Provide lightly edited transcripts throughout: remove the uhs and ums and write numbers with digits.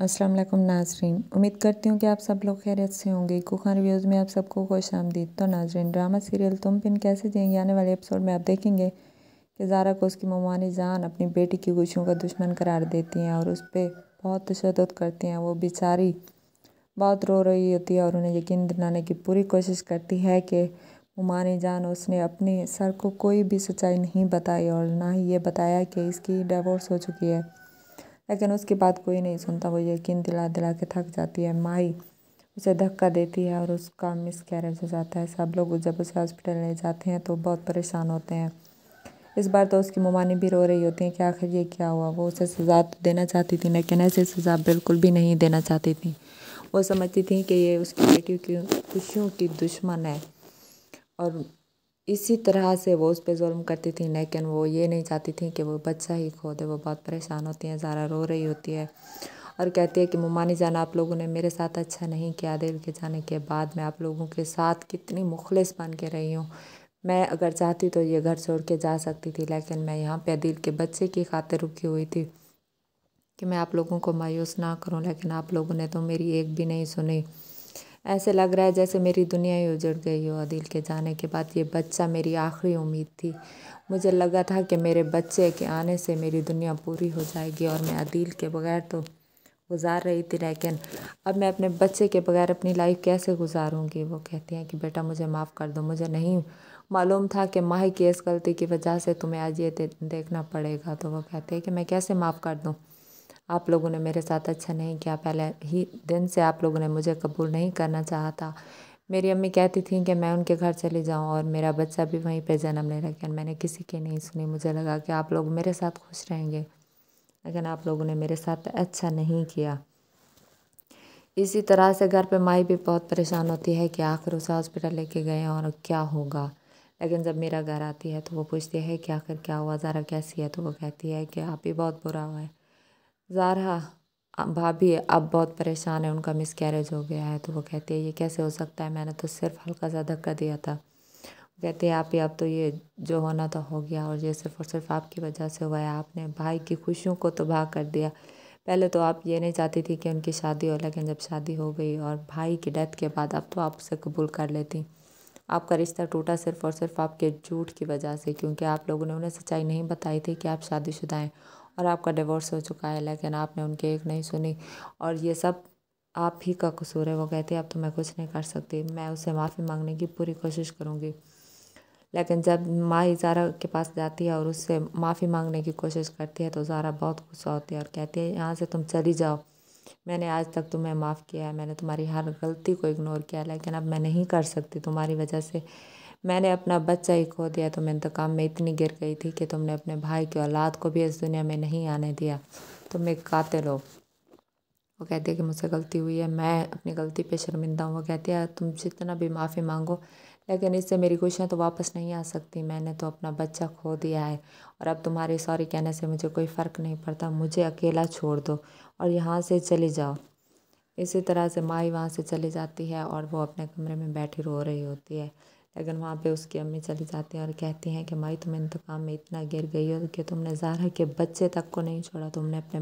अस्सलाम वालेकुम नाज़रीन, उम्मीद करती हूँ कि आप सब लोग खैरियत से होंगे। कुखान रिव्यूज़ में आप सबको खुश आमदीद। तो नाज़रीन, ड्रामा सीरियल तुम बिन कैसे जिएंगे आने वाले एपिसोड में आप देखेंगे कि ज़ारा को उसकी ममानी जान अपनी बेटी की खुशियों का दुश्मन करार देती हैं और उस पर बहुत तशद्दुद करती हैं। वो बेचारी बहुत रो रही होती है और उन्हें यकीन दिलाने की पूरी कोशिश करती है कि ममानी जान उसने अपने सर को कोई भी सच्चाई नहीं बताई और ना ही ये बताया कि इसकी डिवोर्स हो चुकी है। लेकिन उसकी बात कोई नहीं सुनता। वो यकीन दिला दिला के थक जाती है। माही उसे धक्का देती है और उसका मिसकैरेज हो जाता है। सब लोग जब उसे हॉस्पिटल ले जाते हैं तो बहुत परेशान होते हैं। इस बार तो उसकी ममानी भी रो रही होती है कि आखिर ये क्या हुआ। वो उसे सज़ा तो देना चाहती थी लेकिन ऐसी सज़ा बिल्कुल भी नहीं देना चाहती थी। वो समझती थी कि ये उसकी बेटी की खुशियों की दुश्मन है और इसी तरह से वो उस पर जुल्म करती थी। लेकिन वो ये नहीं चाहती थी कि वो बच्चा ही खो दे। वो बहुत परेशान होती हैं। ज़ारा रो रही होती है और कहती है कि ममानी जान, आप लोगों ने मेरे साथ अच्छा नहीं किया। दिल के जाने के बाद मैं आप लोगों के साथ कितनी मुखलिस बन के रही हूँ। मैं अगर चाहती तो ये घर छोड़ के जा सकती थी, लेकिन मैं यहाँ पे दिल के बच्चे की खातिर रुकी हुई थी कि मैं आप लोगों को मायूस ना करूँ। लेकिन आप लोगों ने तो मेरी एक भी नहीं सुनी। ऐसे लग रहा है जैसे मेरी दुनिया ही उजड़ गई हो। आदिल के जाने के बाद ये बच्चा मेरी आखिरी उम्मीद थी। मुझे लगा था कि मेरे बच्चे के आने से मेरी दुनिया पूरी हो जाएगी और मैं आदिल के बगैर तो गुजार रही थी, लेकिन अब मैं अपने बच्चे के बगैर अपनी लाइफ कैसे गुजारूंगी। वो कहती हैं कि बेटा मुझे माफ़ कर दो। मुझे नहीं मालूम था कि माही की इस गलती की वजह से तुम्हें आज ये देखना पड़ेगा। तो वो कहती है कि मैं कैसे माफ़ कर दूँ। आप लोगों ने मेरे साथ अच्छा नहीं किया। पहले ही दिन से आप लोगों ने मुझे कबूल नहीं करना चाहा था। मेरी अम्मी कहती थी कि मैं उनके घर चली जाऊं और मेरा बच्चा भी वहीं पे जन्म ले, लेकिन मैंने किसी की नहीं सुनी। मुझे लगा कि आप लोग मेरे साथ खुश रहेंगे, लेकिन आप लोगों ने मेरे साथ अच्छा नहीं किया। इसी तरह से घर पे माई भी बहुत परेशान होती है कि आखिर उसे हॉस्पिटल लेके गए और क्या होगा। लेकिन जब मेरा घर आती है तो वो पूछती है कि आखिर क्या हुआ, ज़ारा कैसी है। तो वो कहती है कि आप ही बहुत बुरा हुआ है। ज़ारा भाभी अब बहुत परेशान है, उनका मिसकैरेज हो गया है। तो वो कहती है ये कैसे हो सकता है, मैंने तो सिर्फ हल्का सा धक्का दिया था। वो कहती है आप ही, अब तो ये जो होना था हो गया और ये सिर्फ और सिर्फ आपकी वजह से हुआ है। आपने भाई की खुशियों को तबाह कर दिया। पहले तो आप ये नहीं चाहती थी कि उनकी शादी हो, लेकिन जब शादी हो गई और भाई की डेथ के बाद अब तो आप उसे कबूल कर लेती। आपका रिश्ता टूटा सिर्फ और सिर्फ आपके झूठ की वजह से, क्योंकि आप लोगों ने उन्हें सच्चाई नहीं बताई थी कि आप शादीशुदा हैं और आपका डिवोर्स हो चुका है। लेकिन आपने उनकी एक नहीं सुनी और ये सब आप ही का कसूर है। वो कहती है अब तो मैं कुछ नहीं कर सकती। मैं उससे माफ़ी मांगने की पूरी कोशिश करूँगी। लेकिन जब माही ज़ारा के पास जाती है और उससे माफ़ी मांगने की कोशिश करती है तो ज़ारा बहुत गुस्सा होती है और कहती है यहाँ से तुम चली जाओ। मैंने आज तक तुम्हें माफ़ किया है, मैंने तुम्हारी हर गलती को इग्नोर किया, लेकिन अब मैं नहीं कर सकती। तुम्हारी वजह से मैंने अपना बच्चा ही खो दिया। तुम इंतकाम में इतनी गिर गई थी कि तुमने अपने भाई की औलाद को भी इस दुनिया में नहीं आने दिया। तुम एक कातिल हो। वो कहती है कि मुझसे गलती हुई है, मैं अपनी गलती पे शर्मिंदा हूँ। वो कहती है तुम जितना भी माफ़ी मांगो, लेकिन इससे मेरी खुशियाँ तो वापस नहीं आ सकती। मैंने तो अपना बच्चा खो दिया है और अब तुम्हारे सॉरी कहने से मुझे कोई फ़र्क नहीं पड़ता। मुझे अकेला छोड़ दो और यहाँ से चली जाओ। इसी तरह से माही वहाँ से चली जाती है और वो अपने कमरे में बैठी रो रही होती है। लेकिन वहाँ पे उसकी अम्मी चली जाती हैं और कहती हैं कि माही तुम इंतकाम में इतना गिर गई हो कि तुमने ज़ारा के बच्चे तक को नहीं छोड़ा। तुमने अपने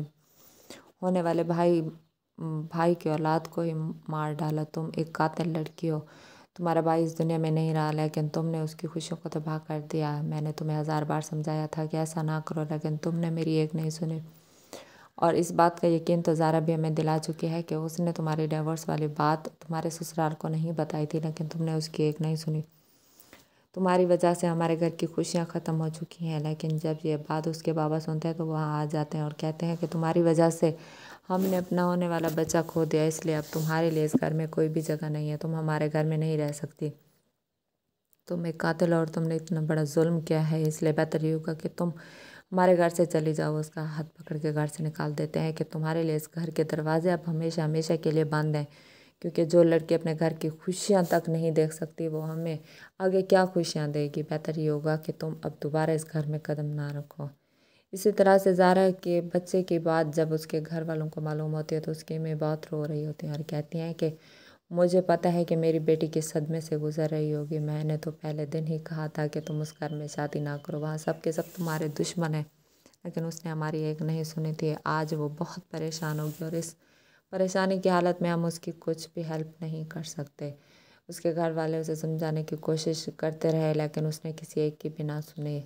होने वाले भाई की औलाद को ही मार डाला। तुम एक कातिल लड़की हो। तुम्हारा भाई इस दुनिया में नहीं रहा, लेकिन तुमने उसकी खुशियों को तबाह कर दिया। मैंने तुम्हें 1000 बार समझाया था कि ऐसा ना करो, लेकिन तुमने मेरी एक नहीं सुनी। और इस बात का यकीन तो ज़ारा भी हमें दिला चुकी है कि उसने तुम्हारी डिवोर्स वाली बात तुम्हारे ससुराल को नहीं बताई थी, लेकिन तुमने उसकी एक नहीं सुनी। तुम्हारी वजह से हमारे घर की खुशियाँ ख़त्म हो चुकी हैं। लेकिन जब ये बात उसके बाबा सुनते हैं तो वहाँ आ जाते हैं और कहते हैं कि तुम्हारी वजह से हमने अपना होने वाला बच्चा खो दिया, इसलिए अब तुम्हारे लिए इस घर में कोई भी जगह नहीं है। तुम हमारे घर में नहीं रह सकती। तुम एक कातिल और तुमने इतना बड़ा जुल्म किया है, इसलिए बेहतर ये होगा कि तुम हमारे घर से चली जाओ। उसका हाथ पकड़ के घर से निकाल देते हैं कि तुम्हारे लिए इस घर के दरवाजे अब हमेशा हमेशा के लिए बंद हैं, क्योंकि जो लड़की अपने घर की खुशियाँ तक नहीं देख सकती वो हमें आगे क्या खुशियाँ देगी। बेहतर ये होगा कि तुम अब दोबारा इस घर में कदम ना रखो। इसी तरह से ज़ारा के बच्चे की बात जब उसके घर वालों को मालूम होती है तो उसकी अम्मी बहुत रो रही होती हैं और कहती हैं कि मुझे पता है कि मेरी बेटी किस सदमे से गुजर रही होगी। मैंने तो पहले दिन ही कहा था कि तुम उस घर में शादी ना करो, वहाँ सब के सब तुम्हारे दुश्मन हैं, लेकिन उसने हमारी एक नहीं सुनी थी। आज वो बहुत परेशान होगी और इस پریشانی کی حالت میں ہم اس کی کچھ بھی ہیلپ نہیں کر سکتے۔ اس کے گھر والے اسے سمجھانے کی کوشش کرتے رہے لیکن اس نے کسی ایک کی بھی نہ سنی۔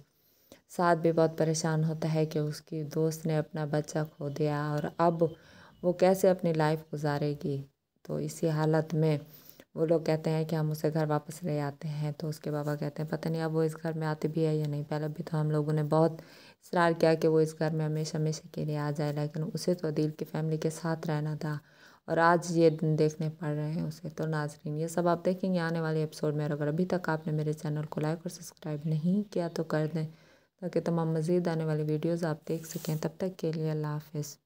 سعد بھی بہت پریشان ہوتا ہے کہ اس کی دوست نے اپنا بچہ کھو دیا اور اب وہ کیسے اپنی لائف گزارے گی۔ تو اسی حالت میں وہ لوگ کہتے ہیں کہ ہم اسے گھر واپس لے آتے ہیں۔ تو اس کے بابا کہتے ہیں پتہ نہیں اب وہ اس گھر میں آتے بھی ہے یا نہیں، پہلے بھی تو ہم لوگوں نے بہت اصرار کیا کہ وہ اس گھر میں ہمیشہ ہمیشہ کے لیے آ جائے، لیکن اسے تو عدیل کی فیملی کے ساتھ رہنا تھا اور آج یہ دن دیکھنے پڑ رہے ہیں اسے۔ تو ناظرین یہ سب آپ دیکھیں گے آنے والے ایپیسوڈ میں، اور اگر ابھی تک آپ نے میرے چینل کو لائک اور سبسکرائب نہیں کیا تو کر دیں تاکہ تمام مزید آنے والی ویڈیوز آپ دیکھ سکیں۔ تب تک کے لیے اللہ حافظ۔